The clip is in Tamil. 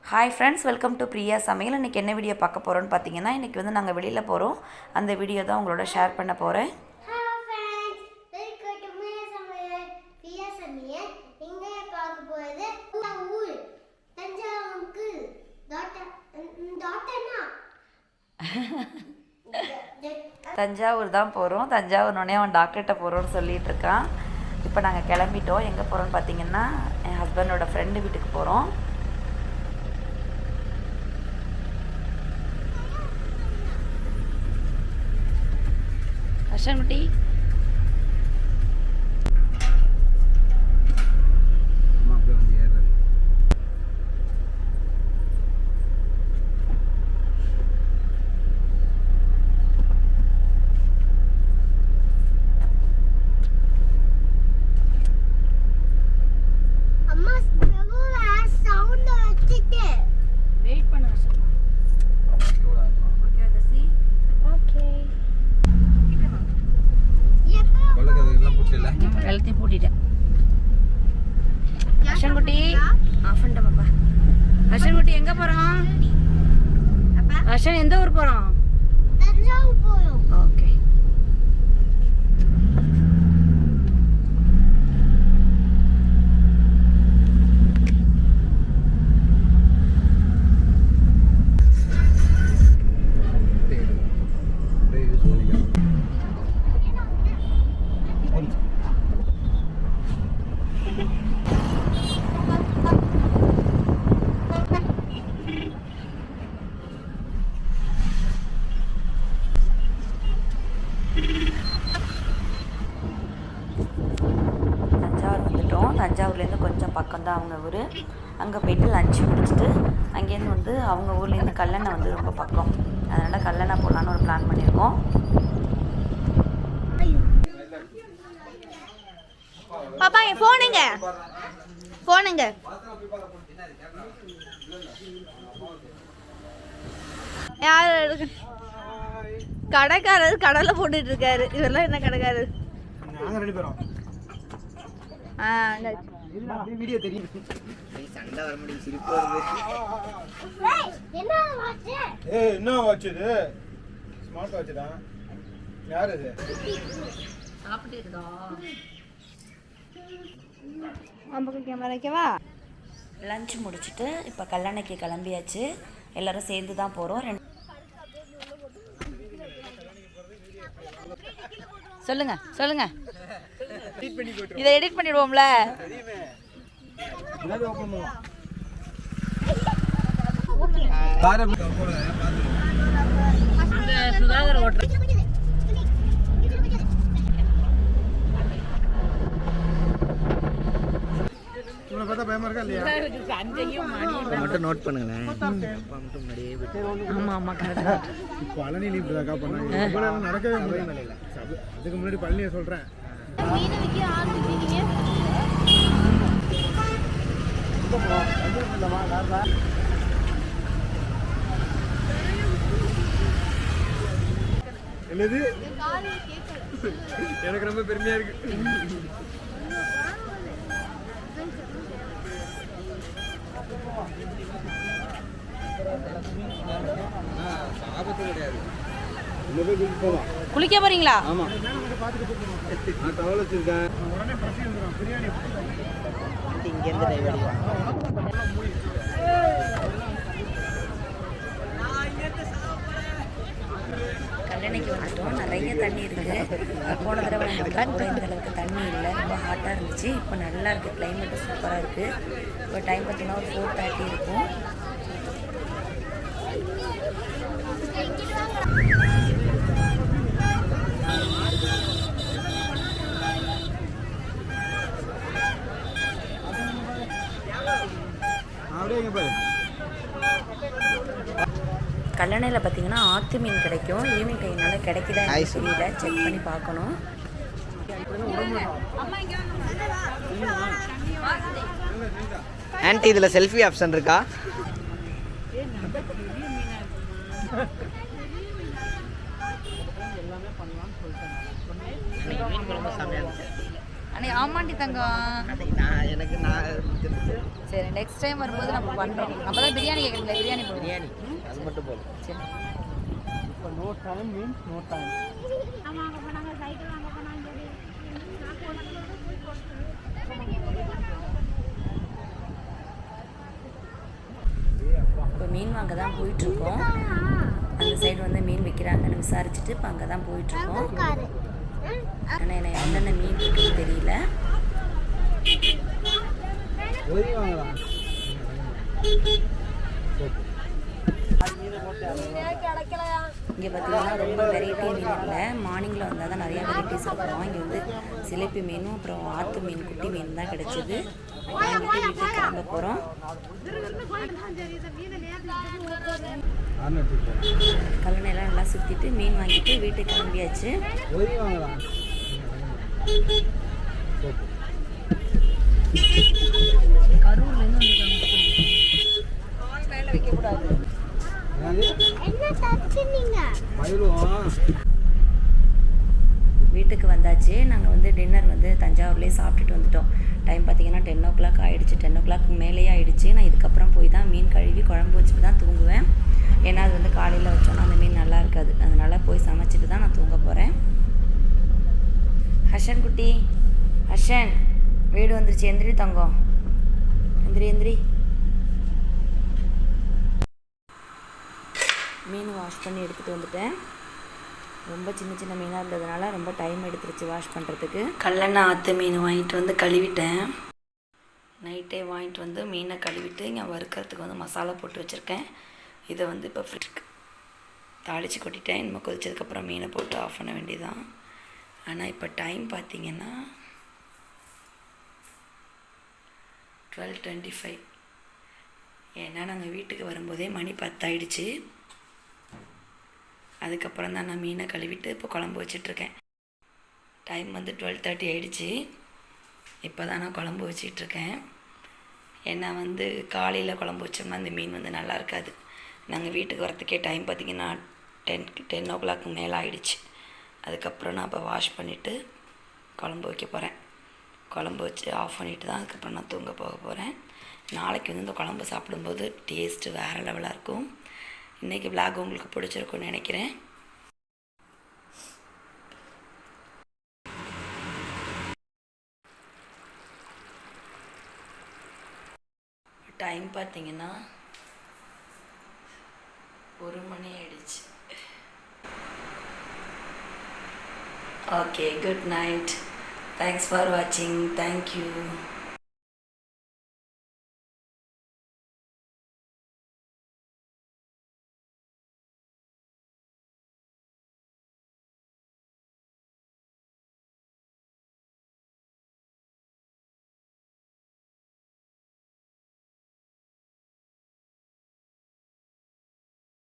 Hi friends, welcome to Priya சமையல். இன்றைக்கி என்ன வீடியோ பார்க்க போகிறோன்னு பார்த்தீங்கன்னா, இன்றைக்கி வந்து நாங்கள் வெளியில் போகிறோம். அந்த வீடியோ தான் உங்களோட ஷேர் பண்ண போகிறேன். தஞ்சாவூர் தான் போகிறோம். தஞ்சாவூர்னோடனே அவன் டாக்டர்கிட்ட போகிறோன்னு சொல்லிகிட்டு இருக்கான். இப்போ நாங்கள் கிளம்பிட்டோம். எங்கே போகிறோன்னு பார்த்தீங்கன்னா, என் ஹஸ்பண்டோட ஃப்ரெண்டு வீட்டுக்கு போகிறோம். ஹர்ஷன்குட்டி, எல்லாத்தையும் பூட்டிட்டேன். ஹர்ஷன்குட்டி ஆஃப் பண்ணிட்டேன் பாப்பா. ஹர்ஷன்குட்டி எங்க போறோம்? ஹர்ஷன் எந்த ஊர் போறோம்? தஞ்சாவூர் போறோம். ஓகே. தஞ்சாவூர்லேருந்து கொஞ்சம் பக்கம்தான் அவங்க ஊர். அங்கே போய்ட்டு லஞ்ச் முடிச்சுட்டு அங்கேருந்து வந்து அவங்க ஊர்லேருந்து கல்லணை வந்து ரொம்ப பக்கம். அதனால் கல்லணை போகலான்னு ஒரு பிளான் பண்ணியிருக்கோம். பாப்பா என் ஃபோனுங்க யார் கடைக்காரர் கடலை போட்டுட்டு இருக்காரு. இவரெல்லாம் என்ன கடைக்காரர்? வீடியோ தெரியும். சண்டை வர முடியும், சிரிப்பு வருது. என்ன வாட்ச் இது? ஸ்மார்ட் வாட்ச் தான். யார் இது? சாப்பிட்டு இருக்கா? நமக்கு கேமரா வைக்கவா? லஞ்ச் முடிச்சுட்டு இப்போ கல்லணைக்கு கிளம்பியாச்சு. எல்லோரும் சேர்ந்து தான் போகிறோம். சொல்லுங்க இதை எடிட் பண்ணிடுவோம்ல. மட்டும் நோட் பண்ணுங்களேன். பழனியில் இப்படிதாக்கா பண்ணாங்க. நடக்கவே முடியல. அதுக்கு முன்னாடி பழனியை சொல்றேன். என்னது? எனக்கு ரொம்ப பெருமையா இருக்கு. குளிக்க போறீங்களா? ஆமா, நான் டவல் வச்சிருக்கேன். இங்க இருந்து டைவ் கல்லணைக்கு வந்துட்டோம். நிறைய தண்ணி இருக்குது. போன தடவை கூட இந்த அளவுக்கு தண்ணி இல்லை. ரொம்ப ஹாட்டாக இருந்துச்சு. இப்போ நல்லா இருக்குது. கிளைமேட்டு சூப்பராக இருக்குது. இப்போ டைம் பார்த்தீங்கன்னா ஒரு 4:30 இருக்கும். கல்லணையில் பார்த்தீங்கன்னா ஆத்து மீன் கிடைக்கும். ஈவினிங் டைம்னால கிடைக்குதா தெரியல. செக் பண்ணி பார்க்கணும். ஆன்ட்டி, இதில் செல்ஃபி ஆப்ஷன் இருக்கா? ஆமாண்டி தங்கம். சரி நெக்ஸ்ட் டைம் வரும்போது நம்ம பண்ணுறோம். நம்ம தான் பிரியாணி கேட்குறீங்களா? பிரியாணி போடுவோம். அது மட்டும் போதும். சரி. இப்போ no time means no time. இப்போ மீன் வாங்க தான் போயிட்டுருக்கோம். அந்த சைடு வந்து மீன் விற்கிறாங்கன்னு விசாரிச்சுட்டு இப்போ அங்கே தான் போயிட்டுருக்கோம். ஆனால் எனக்கு என்னென்ன மீன் இருக்குன்னு தெரியல. ஒரே வாங்கலாம். இங்கே பார்த்தீங்கன்னா ரொம்ப வெரைட்டி மீன் இல்லை. மார்னிங்கில் வந்தால் தான் நிறையா வெரைட்டிஸ் இருக்கும். இங்கே வந்து சிலேப்பி மீனும் அப்புறம் ஆற்று மீன் குட்டி மீன் தான் கிடச்சிது. வாங்கிட்டு வீட்டுக்கு கிளம்ப போகிறோம். கல்லணையெல்லாம் நல்லா சுற்றிட்டு மீன் வாங்கிட்டு வீட்டுக்கு கிளம்பியாச்சு. ஒரே வாங்கலாம். கரூர்லேருந்து மேலே வைக்கக்கூடாது. வீட்டுக்கு வந்தாச்சு. நாங்கள் வந்து டின்னர் வந்து தஞ்சாவூர்லேயே சாப்பிட்டுட்டு வந்துட்டோம். டைம் பார்த்திங்கன்னா 10 o'clock ஆகிடுச்சு. 10 o'clock மேலேயே ஆகிடுச்சு. நான் இதுக்கப்புறம் போய் தான் மீன் கழுவி குழம்பு வச்சுட்டு தான் தூங்குவேன். ஏன்னா அது வந்து காலையில் வச்சோன்னா அந்த மீன் நல்லா இருக்காது. அதனால் போய் சமைச்சிட்டு தான் நான் தூங்க போகிறேன். ஹர்ஷன் குட்டி, ஹர்ஷன் வீடு வந்துருச்சு. எந்திரி தங்கம், எந்திரி எந்திரி. மீன் வாஷ் பண்ணி எடுத்துகிட்டு வந்துட்டேன். ரொம்ப சின்ன சின்ன மீனாக இருந்ததுனால ரொம்ப டைம் எடுத்துருச்சு வாஷ் பண்ணுறதுக்கு. கல்லெண்ணெய் ஆற்று மீன் வாங்கிட்டு வந்து கழுவிட்டேன். நைட்டே வாங்கிட்டு வந்து மீனை கழுவிட்டு இங்கே வறுக்கிறதுக்கு வந்து மசாலா போட்டு வச்சுருக்கேன். இதை வந்து இப்போ ஃப்ரிட்ஜுக்கு தாளித்து கொட்டிட்டேன். இனிமேல் கொதிச்சதுக்கப்புறம் மீனை போட்டு ஆஃப் பண்ண வேண்டியதான். ஆனால் இப்போ டைம் பார்த்திங்கன்னா 12:25. ஏன்னா நாங்கள் வீட்டுக்கு வரும்போதே மணி 10 ஆயிடுச்சு. அதுக்கப்புறம் தான் நான் மீனை கழுவிட்டு இப்போ குழம்பு வச்சிட்ருக்கேன். டைம் வந்து 12:30 ஆகிடுச்சு. இப்போ தான் நான் குழம்பு வச்சிட்ருக்கேன். ஏன்னா வந்து காலையில் குழம்பு வச்சோம்னா அந்த மீன் வந்து நல்லா இருக்காது. நாங்கள் வீட்டுக்கு வரத்துக்கே டைம் பார்த்திங்கன்னா 10 o'clock மேலே ஆகிடுச்சு. அதுக்கப்புறம் நான் இப்போ வாஷ் பண்ணிவிட்டு குழம்பு வைக்க போகிறேன். குழம்பு வச்சு ஆஃப் பண்ணிவிட்டு தான் அதுக்கப்புறம் நான் தூங்க போக போகிறேன். நாளைக்கு வந்து இந்த குழம்பு சாப்பிடும்போது டேஸ்ட்டு வேறு லெவலாக இருக்கும். இன்றைக்கி விளாக் உங்களுக்கு பிடிச்சிருக்குன்னு நினைக்கிறேன். டைம் பார்த்திங்கன்னா 1 மணி ஆயிடுச்சு. Okay, good night. Thanks for வாட்சிங். தேங்க்யூ.